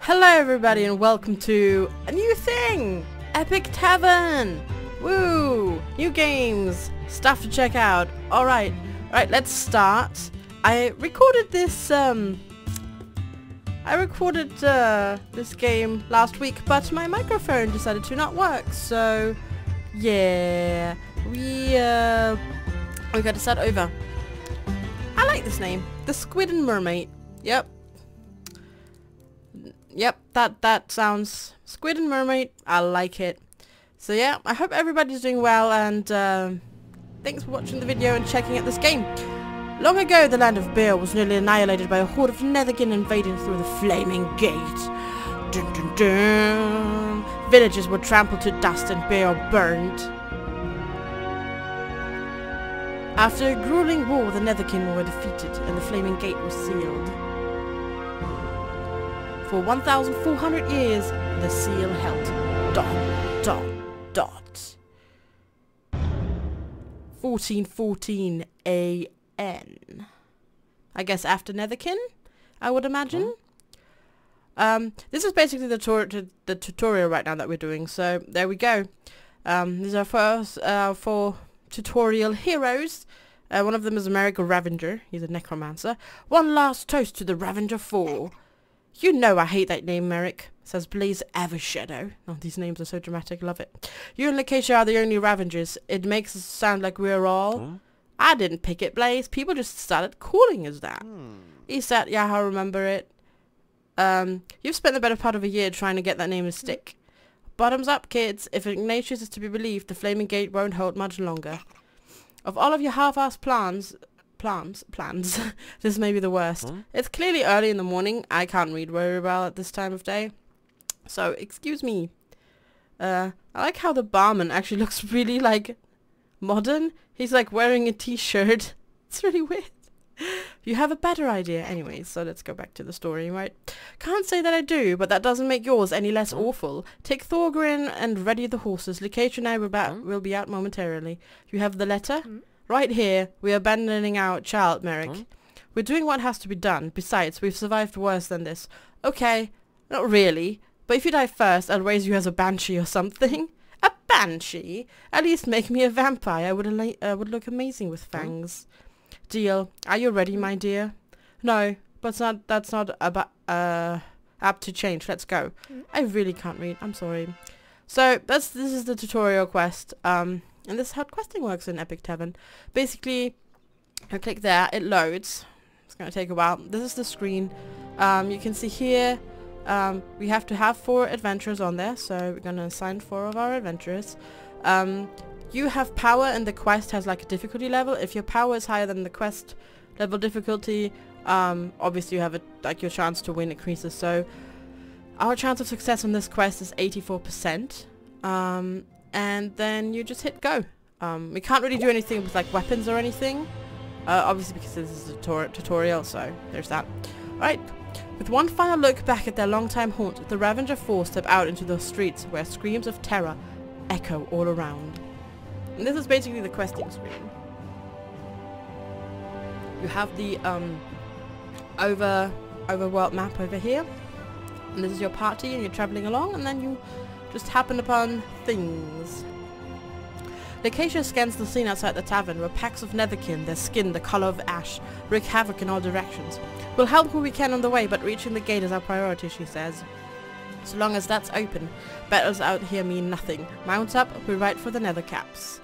Hello everybody and welcome to a new thing! Epic Tavern! Woo! New games! Stuff to check out. Alright, let's start. I recorded this this game last week, but my microphone decided to not work, so yeah, we got to start over. I like this name. The Squid and Mermaid. Yep, that sounds... Squid and Mermaid, I like it. So yeah, I hope everybody's doing well, and thanks for watching the video and checking out this game. Long ago, the land of Beer was nearly annihilated by a horde of Netherkin invading through the Flaming Gate. Dun dun dun! Villages were trampled to dust and Beer burned. After a grueling war, the Netherkin were defeated and the Flaming Gate was sealed. For 1,400 years, the seal held. ... 1414 AN. I guess after Netherkin, I would imagine. This is basically the tutorial right now that we're doing, so there we go. These are first four tutorial heroes. One of them is America Ravenger. He's a necromancer. One last toast to the Ravenger 4. You know I hate that name, Merrick, says Blaze Evershadow. Oh, these names are so dramatic, love it. You and Lakeisha are the only Ravengers. It makes us sound like we're all... Huh? I didn't pick it, Blaze. People just started calling us that. He said, yeah, I remember it. You've spent the better part of a year trying to get that name to stick. Bottoms up, kids. If Ignatius is to be believed, the Flaming Gate won't hold much longer. Of all of your half-assed plans, this may be the worst. It's clearly early in the morning. I can't read very well at this time of day. So, excuse me. I like how the barman actually looks really, like, modern. He's, like, wearing a t-shirt. It's really weird. You have a better idea. Anyways, so let's go back to the story, right? Can't say that I do, but that doesn't make yours any less awful. Take Thorgrin and ready the horses. Lakeisha and I will be out momentarily. You have the letter? Right here, we're abandoning our child, Merrick. We're doing what has to be done. Besides, we've survived worse than this. Okay, not really. But if you die first, I'll raise you as a banshee or something. A banshee? At least make me a vampire. I would look amazing with fangs. Deal. Are you ready, my dear? No, but that's not apt to change. Let's go. I really can't read. I'm sorry. So, this is the tutorial quest. And this is how questing works in Epic Tavern. Basically, I click there, it loads. It's going to take a while. This is the screen. You can see here, we have to have 4 adventurers on there, so we're going to assign 4 of our adventurers. You have power and the quest has like a difficulty level. If your power is higher than the quest level difficulty, obviously you have your chance to win increases. So our chance of success on this quest is 84%. And then you just hit go. We can't really do anything with like weapons or anything. Obviously because this is a tutorial, so there's that. Alright. With one final look back at their long-time haunt, the Ravenger 4 step out into the streets where screams of terror echo all around. And this is basically the questing screen. You have the overworld map over here. And this is your party and you're traveling along, and then you just happen upon things. Lakeisha scans the scene outside the tavern where packs of Netherkin, their skin the color of ash, wreak havoc in all directions. We'll help who we can on the way, but reaching the gate is our priority, she says. So long as that's open, battles out here mean nothing. Mount up, we're right for the Nethercaps.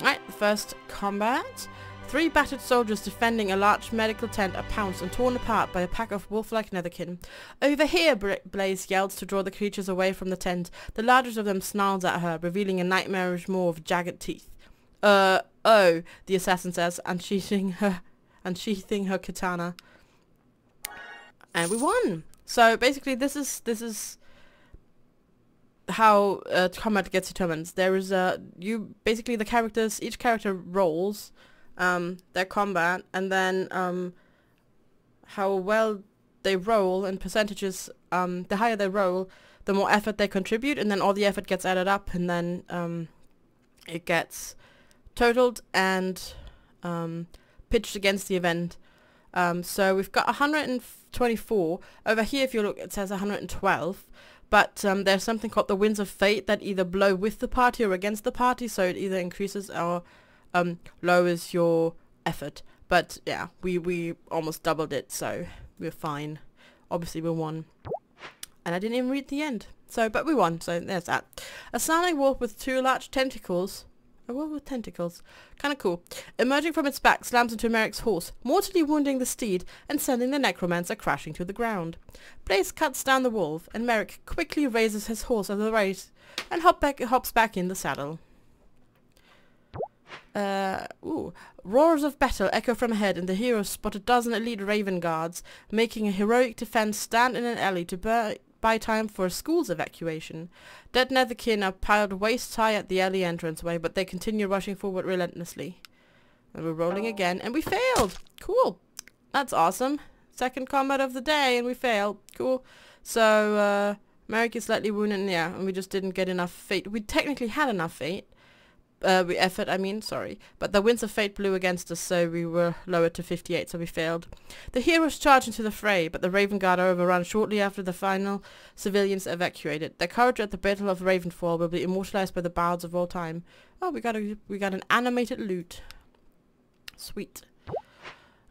Right, first combat. 3 battered soldiers defending a large medical tent are pounced and torn apart by a pack of wolf-like Netherkin. Over here, Blaze yells to draw the creatures away from the tent. The largest of them snarls at her, revealing a nightmarish maw of jagged teeth. Oh, the assassin says, unsheathing her katana. And we won! So basically this is how combat gets determined. There is basically each character rolls their combat, and then how well they roll in percentages. The higher they roll, the more effort they contribute, and then all the effort gets added up, and then it gets totaled and pitched against the event. So we've got 124. Over here, if you look, it says 112. But there's something called the winds of fate that either blow with the party or against the party. So it either increases or lowers your effort. But yeah, we almost doubled it, so we're fine. Obviously, we won. And I didn't even read the end. So, but we won, so there's that. A sounding wolf with 2 large tentacles. A wolf with tentacles. Kind of cool. Emerging from its back, slams into Merrick's horse, mortally wounding the steed and sending the necromancer crashing to the ground. Blaze cuts down the wolf, and Merrick quickly raises his horse at the race and hops back in the saddle. Roars of battle echo from ahead, and the heroes spot a dozen elite raven guards, making a heroic defense stand in an alley to buy time for a school's evacuation. Dead netherkin are piled waist high at the alley entranceway, but they continue rushing forward relentlessly. And we're rolling again, and we failed! Cool! That's awesome. Second combat of the day, and we failed. Cool. So, Merrick is slightly wounded, and we just didn't get enough fate. We technically had enough fate. Sorry. But the winds of fate blew against us, so we were lowered to 58, so we failed. The heroes charge into the fray, but the Raven Guard are overrun shortly after the final civilians evacuated. Their courage at the Battle of Ravenfall will be immortalized by the bards of all time. Oh, we got an animated lute. Sweet.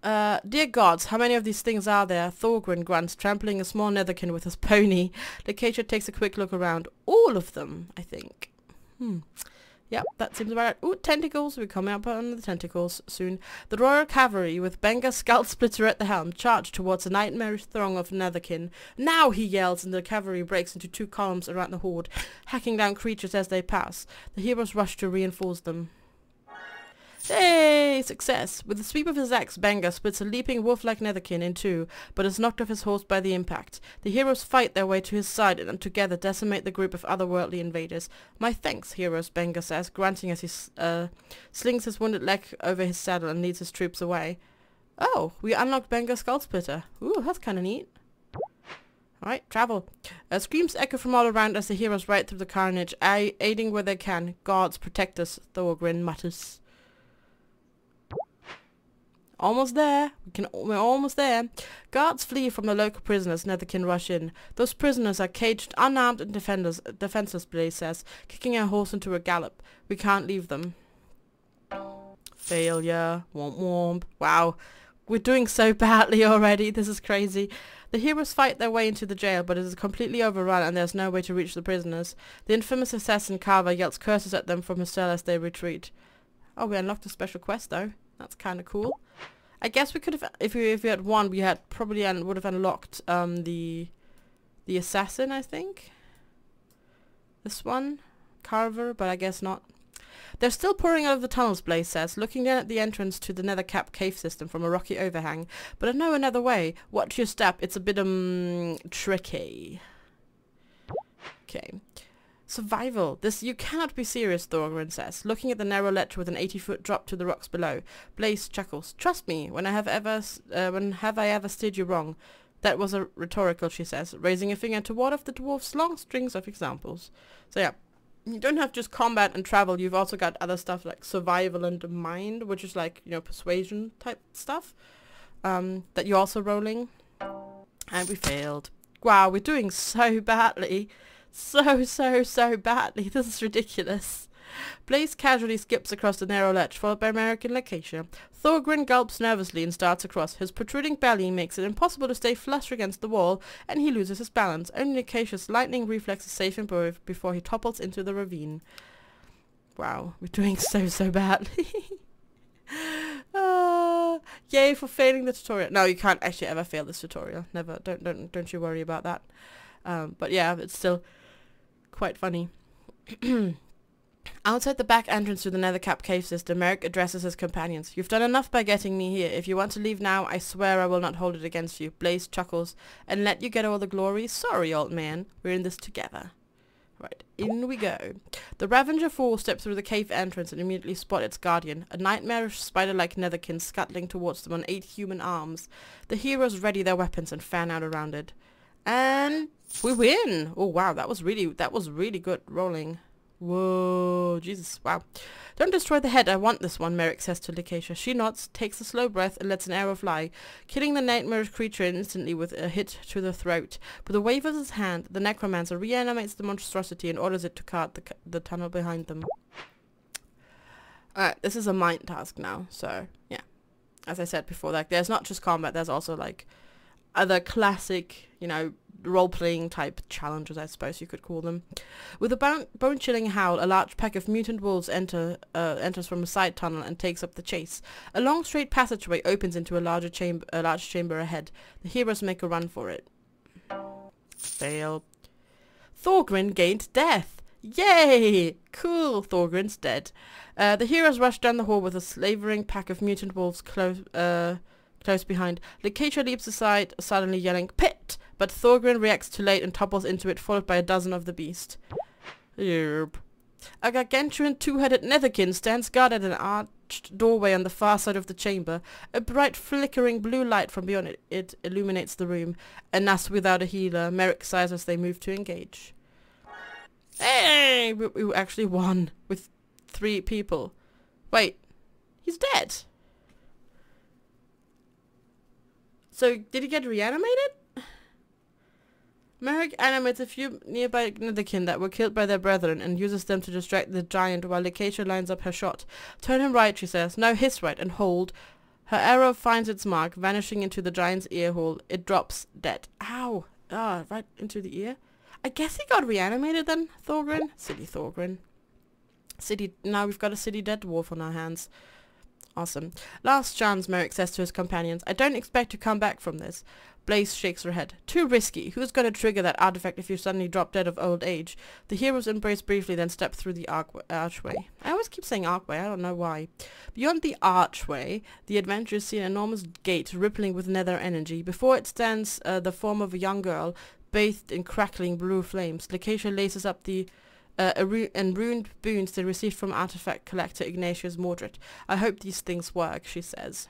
Dear gods, how many of these things are there? Thorgrim grunts, trampling a small netherkin with his pony. Lacacia takes a quick look around. All of them, I think. Yep, that seems about right. Ooh, tentacles. We're coming up on the tentacles soon. The Royal Cavalry, with Benga Skull Splitter at the helm, charge towards a nightmarish throng of netherkin. Now, he yells, and the cavalry breaks into 2 columns around the horde, hacking down creatures as they pass. The heroes rush to reinforce them. Hey! Success! With the sweep of his axe, Benga splits a leaping wolf-like netherkin in 2, but is knocked off his horse by the impact. The heroes fight their way to his side and together decimate the group of otherworldly invaders. My thanks, heroes, Benga says, grunting as he slings his wounded leg over his saddle and leads his troops away. Oh, we unlocked Benga Skull Splitter. Ooh, that's kinda neat. Alright, travel. Screams echo from all around as the heroes ride through the carnage, aiding where they can. Gods protect us, Thorgrim mutters. Almost there. We're almost there. Guards flee from the local prisoners. Netherkin rush in. Those prisoners are caged, unarmed and defenseless, Blaze says, kicking her horse into a gallop. We can't leave them. Failure. Womp womp. Wow. We're doing so badly already. This is crazy. The heroes fight their way into the jail, but it is completely overrun and there's no way to reach the prisoners. The infamous assassin Carver yells curses at them from his cell as they retreat. Oh, we unlocked a special quest though. That's kind of cool. I guess we could have, if we had won, we had probably would have unlocked the assassin, I think. This one, Carver, but I guess not. They're still pouring out of the tunnels, Blaze says, looking down at the entrance to the Nethercap cave system from a rocky overhang. But I know another way. Watch your step. It's a bit tricky. Okay. Survival. This you cannot be serious, Thorgrim says, looking at the narrow ledge with an 80-foot drop to the rocks below. Blaze chuckles. Trust me, when have I ever steered you wrong? That was a rhetorical, she says, raising a finger to ward off the dwarf's long strings of examples. So yeah, you don't have just combat and travel. You've also got other stuff like survival and mind, which is like, you know, persuasion type stuff that you're also rolling. And we failed. Wow, we're doing so badly. So badly. This is ridiculous. Blaze casually skips across the narrow ledge, followed by Merrick and Lacacia. Thorgrim gulps nervously and starts across. His protruding belly makes it impossible to stay flush against the wall, and he loses his balance. Only Lacacia's lightning reflexes save him before he topples into the ravine. Wow, we're doing so badly. Yay for failing the tutorial. No, you can't actually ever fail this tutorial. Never. Don't you worry about that. But yeah, it's still quite funny. Outside the back entrance to the Nethercap cave system, Merrick addresses his companions. You've done enough by getting me here. If you want to leave now, I swear I will not hold it against you. Blaze chuckles. And let you get all the glory? Sorry, old man. We're in this together. Right, in we go. The Ravager 4 steps through the cave entrance and immediately spot its guardian, a nightmarish spider-like netherkin scuttling towards them on 8 human arms. The heroes ready their weapons and fan out around it. And we win! Oh wow, that was really good rolling. Whoa, Jesus, wow. Don't destroy the head, I want this one, Merrick says to Lakeisha. She nods, takes a slow breath, and lets an arrow fly, killing the nightmarish creature instantly with a hit to the throat. With a wave of his hand, the necromancer reanimates the monstrosity and orders it to cart the tunnel behind them. Alright, this is a mind task now, so, yeah. As I said before, like, there's not just combat, there's also, like, other classic, you know, role-playing type challenges, I suppose you could call them. With a bone-chilling howl, a large pack of mutant wolves enters from a side tunnel and takes up the chase. A long straight passageway opens into a large chamber ahead. The heroes make a run for it. Fail. Thorgrin gained death. Yay! Cool, Thorgrin's dead. The heroes rush down the hall with a slavering pack of mutant wolves close behind. Lakeisha leaps aside, suddenly yelling, "Pit!" But Thorgrin reacts too late and topples into it, followed by a dozen of the beast. Yerp. A gargantuan two-headed netherkin stands guard at an arched doorway on the far side of the chamber. A bright flickering blue light from beyond it illuminates the room. And thus without a healer, Merrick sighs as they move to engage. Hey! We actually won with 3 people. Wait, he's dead. So, did he get reanimated? Merrick animates a few nearby netherkin that were killed by their brethren and uses them to distract the giant while Lakeisha lines up her shot. Turn him right, she says. No, his right, and hold. Her arrow finds its mark, vanishing into the giant's ear hole. It drops dead. Ow! Ah, right into the ear. I guess he got reanimated then, Thorgrin. Silly Thorgrin. Now we've got a city dead dwarf on our hands. Awesome. Last chance, Merrick says to his companions. I don't expect to come back from this. Blaze shakes her head. Too risky. Who's going to trigger that artifact if you suddenly drop dead of old age? The heroes embrace briefly, then step through the archway. I always keep saying archway. I don't know why. Beyond the archway, the adventurers see an enormous gate rippling with nether energy. Before it stands the form of a young girl, bathed in crackling blue flames. Lakeisha laces up the ruined boons they received from artifact collector Ignatius Mordred. I hope these things work, she says.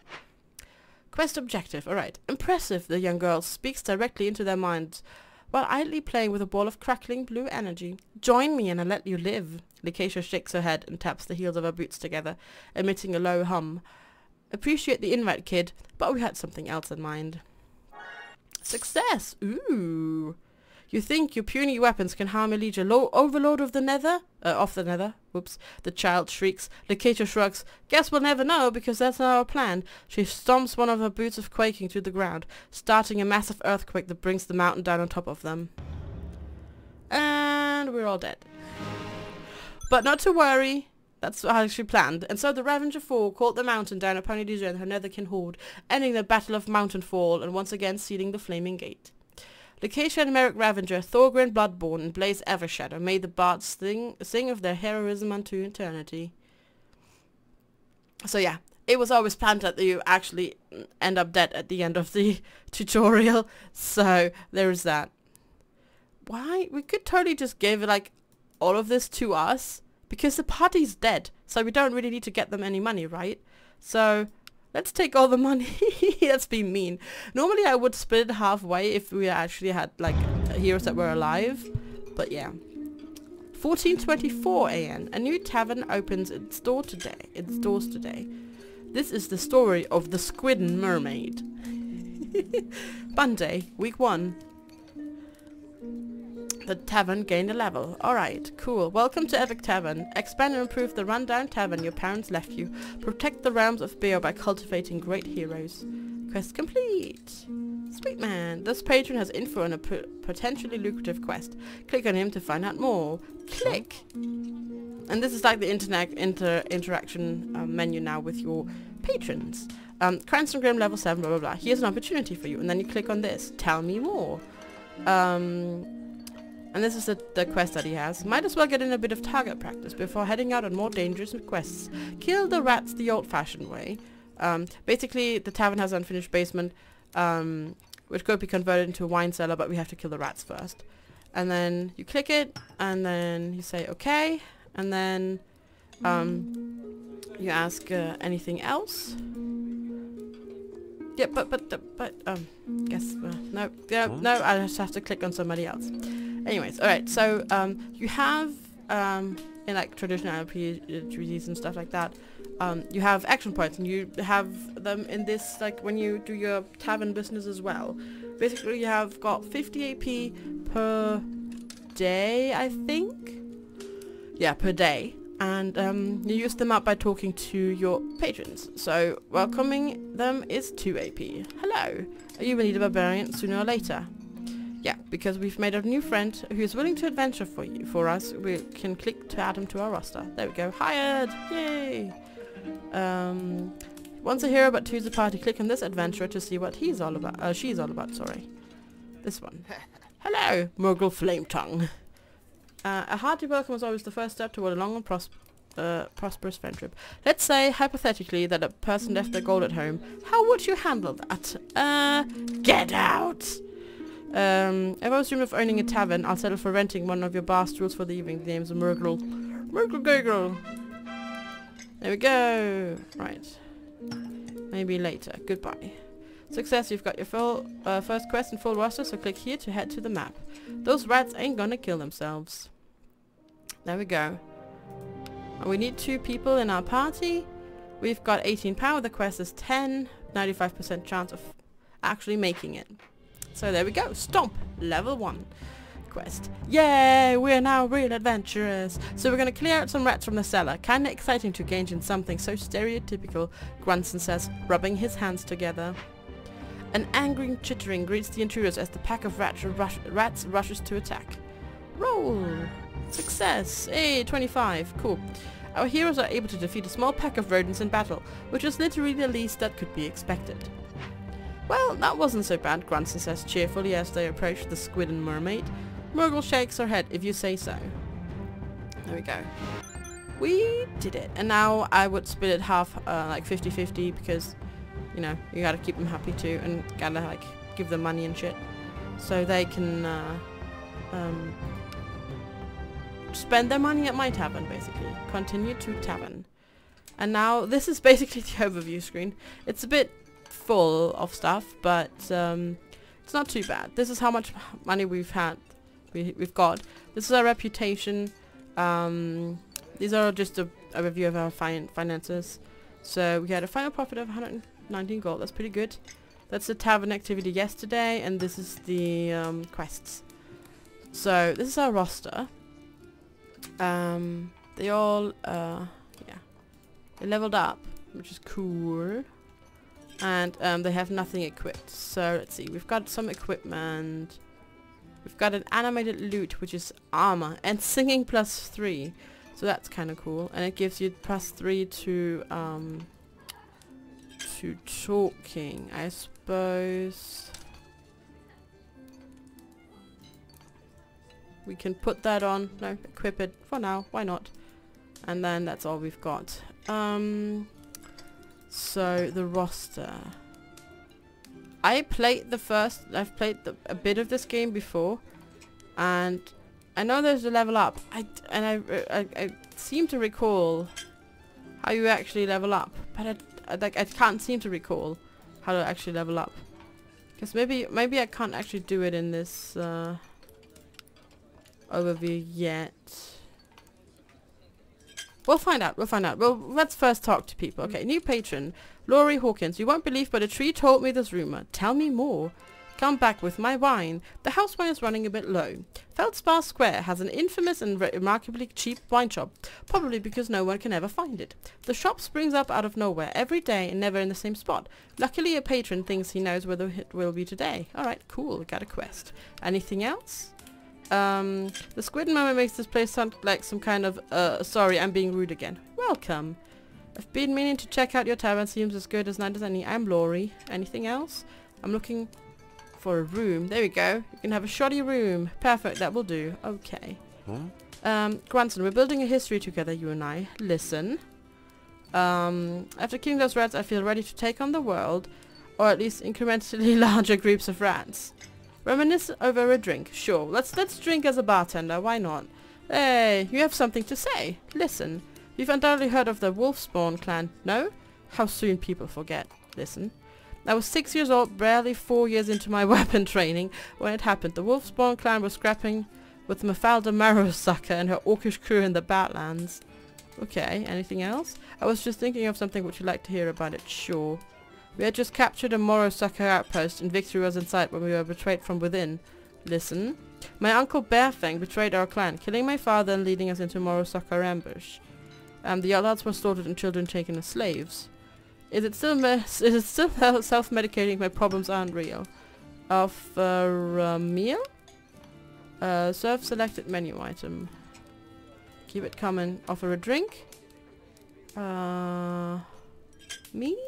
Quest objective. Alright. Impressive, the young girl speaks directly into their minds while idly playing with a ball of crackling blue energy. Join me and I'll let you live. Lakeisha shakes her head and taps the heels of her boots together, emitting a low hum. Appreciate the invite, kid, but we had something else in mind. Success! Ooh! You think your puny weapons can harm a liege overlord of the nether? Whoops. The child shrieks. Lakeisha shrugs. Guess we'll never know, because that's not our plan. She stomps one of her boots of quaking to the ground, starting a massive earthquake that brings the mountain down on top of them. And we're all dead. But not to worry. That's how she planned. And so the Ravager 4 called the mountain down upon Elysia and her netherkin horde, ending the Battle of Mountainfall and once again sealing the flaming gate. Lakeisha and Merrick Ravager, Thorgrin Bloodborne, and Blaze Evershadow made the bards sing of their heroism unto eternity. So yeah, it was always planned that you actually end up dead at the end of the tutorial, so there is that. Why? We could totally just give like all of this to us, because the party's dead, so we don't really need to get them any money, right? So let's take all the money. That's being mean. Normally I would split it halfway if we actually had like heroes that were alive. But yeah. 14:24 a.m. A new tavern opens its doors today. This is the story of the Squid and Mermaid. Monday, week 1. The tavern gained a level. Alright, cool. Welcome to Epic Tavern. Expand and improve the rundown tavern your parents left you. Protect the realms of beer by cultivating great heroes. Quest complete. Sweet man. This patron has info on a potentially lucrative quest. Click on him to find out more. Click. And this is like the interaction menu now with your patrons. Cranston Grim level 7, blah blah blah. Here's an opportunity for you. And then you click on this. Tell me more. And this is the quest that he has. Might as well get in a bit of target practice before heading out on more dangerous quests. Kill the rats the old-fashioned way. Basically, the tavern has an unfinished basement, which could be converted into a wine cellar, but we have to kill the rats first. And then you click it, and then you say okay, and then you ask anything else. Yeah, but guess no, I just have to click on somebody else. Anyways, alright, so you have in like traditional RPGs and stuff like that, you have action points, and you have them in this, like when you do your tavern business as well. Basically, you have got 50 AP per day, I think. Yeah, per day. And you use them up by talking to your patrons. So welcoming them is 2 AP. Hello. You will need a barbarian sooner or later. Yeah, because we've made a new friend who is willing to adventure for us. We can click to add him to our roster. There we go. Hired! Yay! Once a hero but choose a party, click on this adventurer to see what he's all about. She's all about, sorry. This one. Hello, Murgle Flametongue. A hearty welcome is always the first step toward a long and prosperous friendship. Let's say, hypothetically, that a person left their gold at home. How would you handle that? Get out! If I was dreaming of owning a tavern, I'll settle for renting one of your bar stools for the evening. The name's Murgle. Murgle Gurgle! There we go! Right. Maybe later. Goodbye. Success, you've got your first quest and full roster, so click here to head to the map. Those rats ain't gonna kill themselves. There we go. And we need 2 people in our party. We've got 18 power, the quest is 10, 95% chance of actually making it. So there we go, Stomp, level 1 quest. Yay, we're now real adventurers. So we're gonna clear out some rats from the cellar. Kinda exciting to engage in something so stereotypical, Grunson says, rubbing his hands together. An angry chittering greets the intruders as the pack of rats rushes to attack. Roll! Success! Hey, 25. Cool. Our heroes are able to defeat a small pack of rodents in battle, which is literally the least that could be expected. Well, that wasn't so bad, Grunson says cheerfully as they approach the Squid and Mermaid. Murgle shakes her head, if you say so. There we go. We did it. And now I would split it half, like 50-50, because, you know, you gotta keep them happy too, and gotta, like, give them money and shit. So they can, spend their money at my tavern, basically. Continue to tavern. And now, this is basically the overview screen. It's a bit full of stuff, but it's not too bad. This is how much money we've got. This is our reputation. These are just a review of our finances. So we had a final profit of 119 gold. That's pretty good. That's the tavern activity yesterday, and this is the quests. So this is our roster. They all yeah, they leveled up, which is cool. And they have nothing equipped. So let's see, we've got some equipment. We've got an animated loot, which is armor, and singing +3. So that's kind of cool, and it gives you +3 to talking, I suppose. We can put that on. No, equip it for now. Why not? And then that's all we've got. So the roster. I've played a bit of this game before, and I know there's a level up. I seem to recall how you actually level up, but I can't seem to recall how to actually level up. Because maybe I can't actually do it in this overview yet. We'll find out. Well, let's first talk to people. Okay, new patron. Laurie Hawkins. You won't believe, but a tree told me this rumor. Tell me more. Come back with my wine. The house wine is running a bit low. Feldspar Square has an infamous and remarkably cheap wine shop. Probably because no one can ever find it. The shop springs up out of nowhere every day and never in the same spot. Luckily, a patron thinks he knows where the hit will be today. Alright, cool. Got a quest. Anything else? The Squid and Mermaid makes this place sound like some kind of, sorry, I'm being rude again. Welcome. I've been meaning to check out your tavern. Seems as good as night as any. I'm Laurie. Anything else? I'm looking for a room. There we go. You can have a shoddy room. Perfect. That will do. Okay. Grunson, we're building a history together, you and I. Listen. After killing those rats, I feel ready to take on the world, or at least incrementally larger groups of rats. Reminisce over a drink. Sure. Let's drink as a bartender. Why not? Hey, you have something to say. Listen. You've undoubtedly heard of the Wolfspawn clan, no? How soon people forget. Listen. I was 6 years old, barely 4 years into my weapon training when it happened. The Wolfspawn clan was scrapping with Mafalda Marrowsucker and her orcish crew in the Badlands. Okay, anything else? I was just thinking of something. Would you like to hear about it? Sure. We had just captured a Marrowsucker outpost and victory was in sight when we were betrayed from within. Listen. My uncle Bearfang betrayed our clan, killing my father and leading us into Marrowsucker ambush. The adults were slaughtered and children taken as slaves. Is it still self-medicating? My problems aren't real. Offer a meal? Serve selected menu item. Keep it coming. Offer a drink? Meat?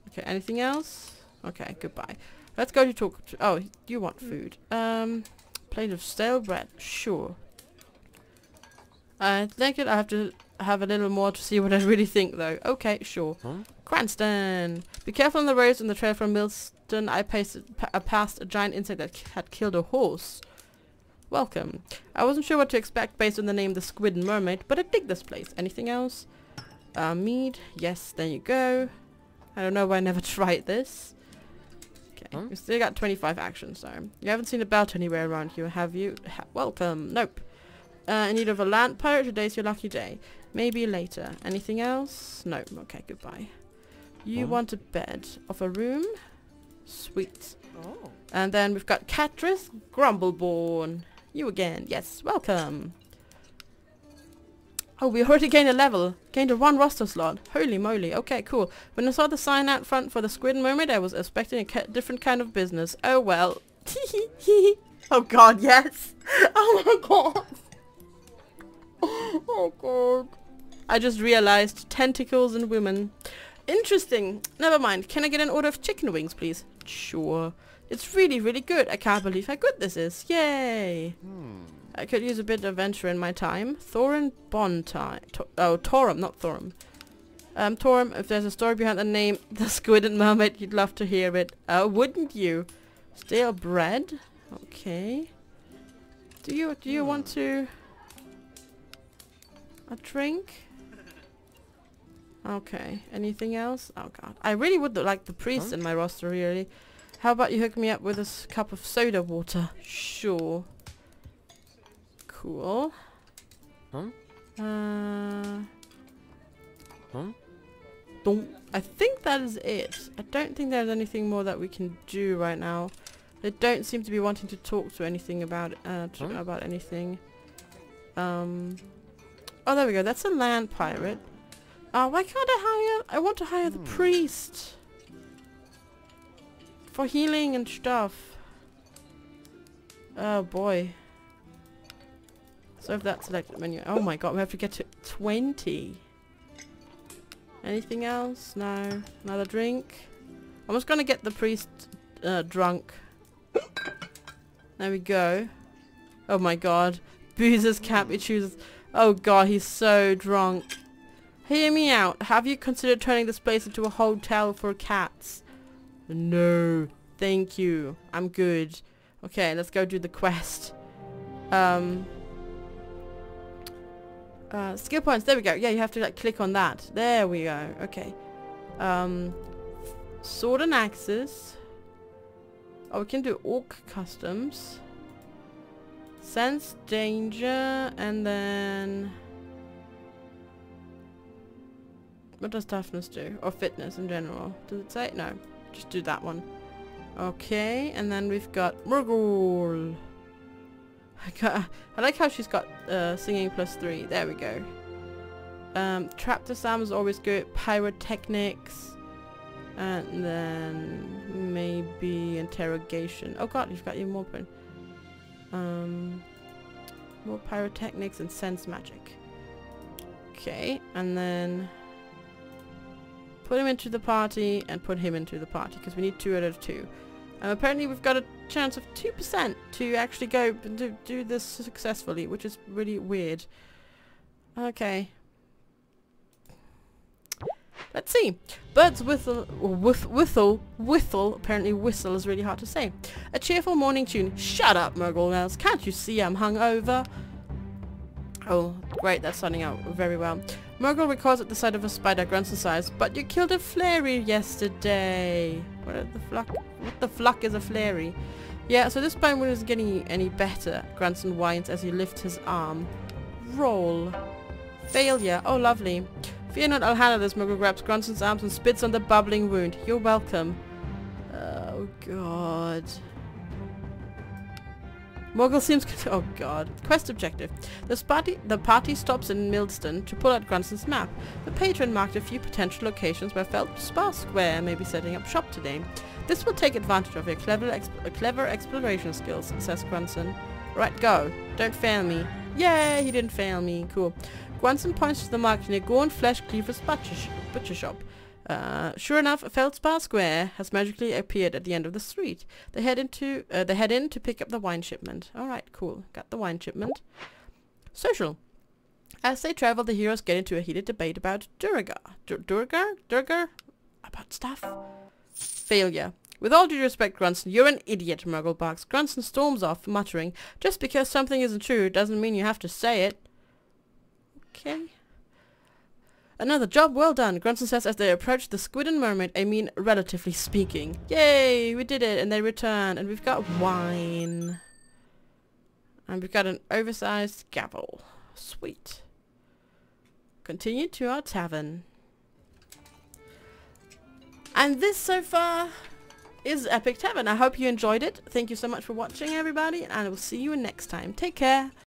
Okay, anything else? Okay, goodbye. Let's go to talk to... Oh, you want food. Plate of stale bread. Sure. I think I have to have a little more to see what I really think, though. Okay, sure. Huh? Cranston! Be careful on the roads. On the trail from Millston, I passed a giant insect that had killed a horse. Welcome. I wasn't sure what to expect based on the name the Squid and Mermaid, but I dig this place. Anything else? Mead. Yes, there you go. I don't know why I never tried this. Okay, we still got 25 actions, so... You haven't seen a belt anywhere around here, have you? Welcome. Nope. In need of a land pirate, today's your lucky day. Maybe later. Anything else? No. Okay, goodbye. You want a bed. Of a room? Sweet. Oh. And then we've got Catrice Grumbleborn. You again. Yes, welcome. Oh, we already gained a level. Gained a 1 roster slot. Holy moly. Okay, cool. When I saw the sign out front for the Squid and Mermaid, I was expecting a different kind of business. Oh well. Oh god, yes. Oh my god. Oh god. I just realized tentacles and women. Interesting. Never mind. Can I get an order of chicken wings, please? Sure. It's really, really good. I can't believe how good this is. Yay. I could use a bit of adventure in my time. Thorin Bontime. Torum, not Thorum. Torum, if there's a story behind the name the Squid and Mermaid, you'd love to hear it. Wouldn't you? Stale bread. Okay. Do you want to... A drink? Okay. Anything else? Oh god. I really would like the priest in my roster, really. How about you hook me up with a cup of soda water? Sure. Cool. I think that is it. I don't think there's anything more that we can do right now. They don't seem to be wanting to talk to anything about about anything. Oh, there we go. That's a land pirate. Why can't I hire... I want to hire the priest. For healing and stuff. Oh, boy. So if that selected menu... Oh my god, we have to get to 20. Anything else? No. Another drink? I'm just gonna get the priest drunk. There we go. Oh my god. Boozers can't be choosers. Oh god, he's so drunk. Hear me out. Have you considered turning this place into a hotel for cats? No. Thank you. I'm good. Okay, let's go do the quest. Skill points. There we go. Yeah, you have to like click on that. There we go. Okay. Sword and axes. Oh, we can do orc customs. Sense danger, and then what does toughness do? Or fitness in general? Does it say? No. Just do that one. Okay, and then we've got Murgle. I like how she's got singing +3. There we go. Trap the Sam is always good. Pyrotechnics. And then maybe interrogation. Oh god, you've got even more point. More pyrotechnics and sense magic. Okay, and then put him into the party and put him into the party because we need 2 out of 2. Apparently we've got a chance of 2% to actually go and do this successfully, which is really weird. Okay. Let's see. Birds whistle, apparently whistle is really hard to say. A cheerful morning tune. Shut up, Murgle Mouse. Can't you see I'm hungover? Oh, great, that's sounding out very well. Murgle records at the sight of a spider, grunts and sighs. But you killed a flairy yesterday. What the fluck is a flairy? Yeah, so this bone isn't getting any better, Grunson whines as he lifts his arm. Roll. Failure. Oh, lovely. Fear not, I'll handle this. Muggle grabs Grunson's arms and spits on the bubbling wound. You're welcome. Oh, God. Morgul seems... Oh, God. Quest objective. The party stops in Millstone to pull out Grunson's map. The patron marked a few potential locations where Feldspar Square may be setting up shop today. This will take advantage of your clever exploration skills, says Grunson. Right, go. Don't fail me. Yay, he didn't fail me. Cool. Grunson points to the mark near Gorn Flesh Cleaver's butcher shop. Sure enough, Feldspar Square has magically appeared at the end of the street. They head in to pick up the wine shipment. Alright, cool. Got the wine shipment. Social. As they travel, the heroes get into a heated debate about Durgar? About stuff? Failure. With all due respect, Grunson, you're an idiot, Murgle barks. Grunson storms off, muttering, just because something isn't true doesn't mean you have to say it. Okay. Another job well done, Grunson says as they approach the Squid and Mermaid, I mean, relatively speaking. Yay, we did it, and they return, and we've got wine. And we've got an oversized gavel. Sweet. Continue to our tavern. And this, so far, is Epic Tavern. I hope you enjoyed it. Thank you so much for watching, everybody, and I will see you next time. Take care.